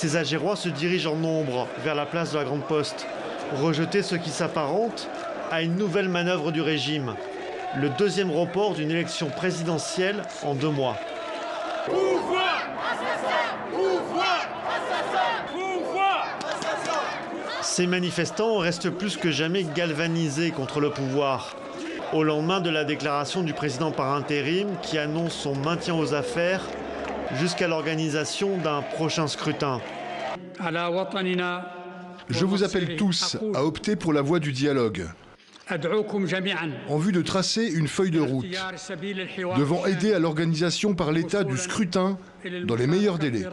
Ces Algérois se dirigent en nombre vers la place de la Grande Poste, rejeter ce qui s'apparente à une nouvelle manœuvre du régime, le deuxième report d'une élection présidentielle en 2 mois. Pouvoir assassin, pouvoir assassin, pouvoir assassin. Ces manifestants restent plus que jamais galvanisés contre le pouvoir. Au lendemain de la déclaration du président par intérim qui annonce son maintien aux affaires jusqu'à l'organisation d'un prochain scrutin. Je vous appelle tous à opter pour la voie du dialogue, en vue de tracer une feuille de route, devant aider à l'organisation par l'État du scrutin dans les meilleurs délais.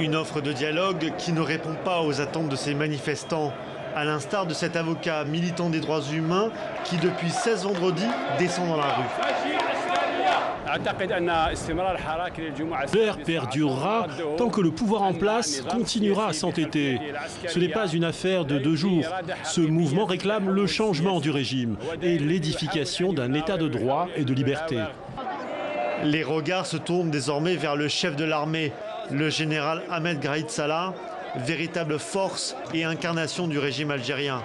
Une offre de dialogue qui ne répond pas aux attentes de ces manifestants, à l'instar de cet avocat militant des droits humains qui, depuis 16 vendredis, descend dans la rue. L'air perdurera tant que le pouvoir en place continuera à s'entêter. Ce n'est pas une affaire de 2 jours. Ce mouvement réclame le changement du régime et l'édification d'un état de droit et de liberté. Les regards se tournent désormais vers le chef de l'armée, le général Ahmed Graïd Salah, véritable force et incarnation du régime algérien.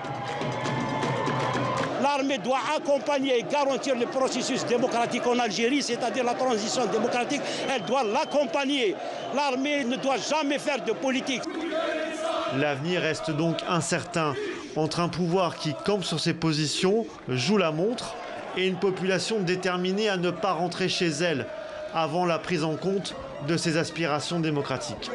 L'armée doit accompagner et garantir le processus démocratique en Algérie, c'est-à-dire la transition démocratique, elle doit l'accompagner. L'armée ne doit jamais faire de politique. L'avenir reste donc incertain entre un pouvoir qui campe sur ses positions, joue la montre, et une population déterminée à ne pas rentrer chez elle avant la prise en compte de ses aspirations démocratiques.